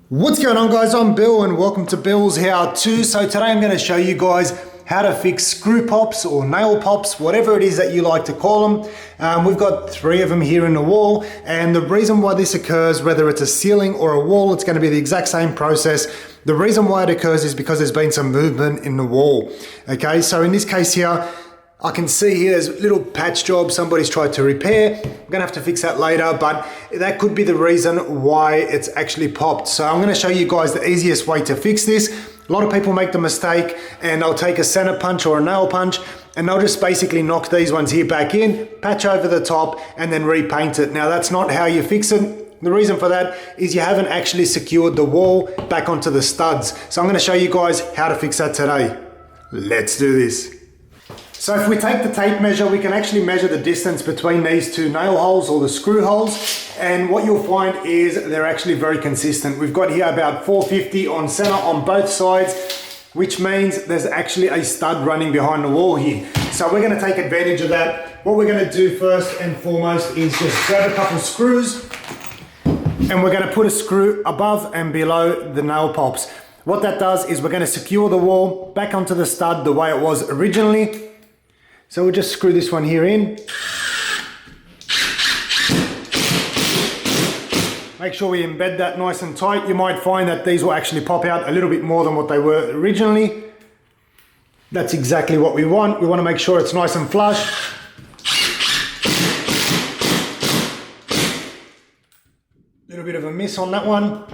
What's going on, guys? I'm Bill and welcome to Bill's How To. So today I'm going to show you guys how to fix screw pops or nail pops, whatever it is that you like to call them. We've got 3 of them here in the wall, and the reason why this occurs, whether it's a ceiling or a wall, it's going to be the exact same process. The reason why it occurs is because there's been some movement in the wall. Okay, so in this case here, I can see here there's a little patch job somebody's tried to repair. I'm gonna have to fix that later, but that could be the reason why it's actually popped. So I'm gonna show you guys the easiest way to fix this. A lot of people make the mistake and they'll take a center punch or a nail punch and they'll just basically knock these ones here back in, patch over the top, and then repaint it. Now that's not how you fix it. The reason for that is you haven't actually secured the wall back onto the studs. So I'm gonna show you guys how to fix that today. Let's do this. So if we take the tape measure, we can actually measure the distance between these 2 nail holes or the screw holes. And what you'll find is they're actually very consistent. We've got here about 450 on center on both sides, which means there's actually a stud running behind the wall here. So we're gonna take advantage of that. What we're gonna do first and foremost is just grab a couple screws and we're gonna put a screw above and below the nail pops. What that does is we're gonna secure the wall back onto the stud the way it was originally. So we'll just screw this one here in. Make sure we embed that nice and tight. You might find that these will actually pop out a little bit more than what they were originally. That's exactly what we want. We want to make sure it's nice and flush. Little bit of a miss on that one.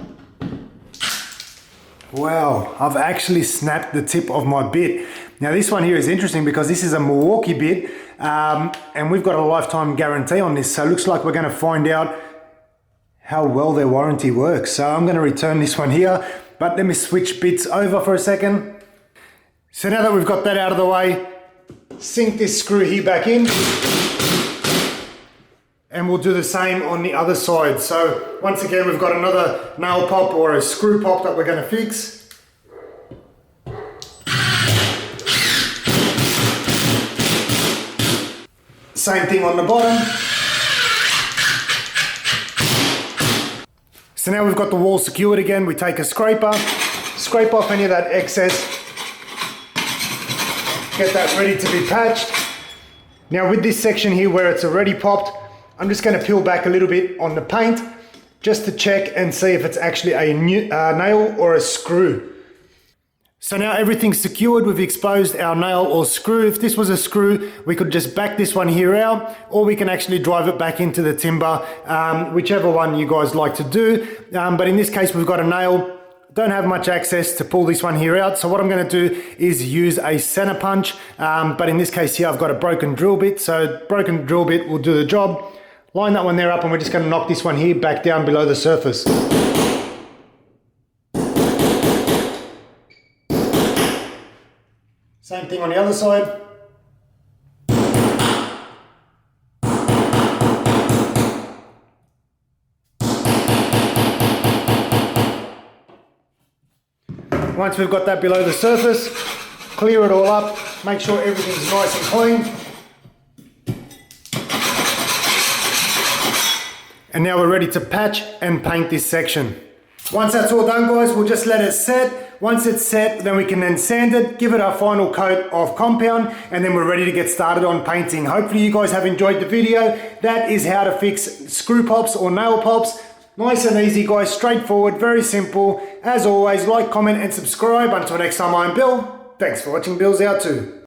Wow, I've actually snapped the tip of my bit. Now this one here is interesting because this is a Milwaukee bit and we've got a lifetime guarantee on this. So it looks like we're going to find out how well their warranty works. So I'm going to return this one here, but let me switch bits over for a second. So now that we've got that out of the way, sink this screw here back in. And we'll do the same on the other side. So once again, we've got another nail pop or a screw pop that we're going to fix. Same thing on the bottom. So now we've got the wall secured again. We take a scraper, scrape off any of that excess, get that ready to be patched. Now with this section here where it's already popped, I'm just going to peel back a little bit on the paint just to check and see if it's actually a nail or a screw. So now everything's secured. We've exposed our nail or screw. If this was a screw, we could just back this one here out, or we can actually drive it back into the timber, whichever one you guys like to do. But in this case, we've got a nail. Don't have much access to pull this one here out. So what I'm going to do is use a center punch. But in this case here, I've got a broken drill bit. So broken drill bit will do the job. Line that one there up and we're just going to knock this one here back down below the surface. Same thing on the other side. Once we've got that below the surface, clear it all up, make sure everything's nice and clean. And now we're ready to patch and paint this section. Once that's all done, guys, we'll just let it set. Once it's set, then we can then sand it, give it our final coat of compound, and then we're ready to get started on painting. Hopefully you guys have enjoyed the video. That is how to fix screw pops or nail pops. Nice and easy, guys, straightforward, very simple. As always, like, comment, and subscribe. Until next time, I'm Bill. Thanks for watching Bill's How To.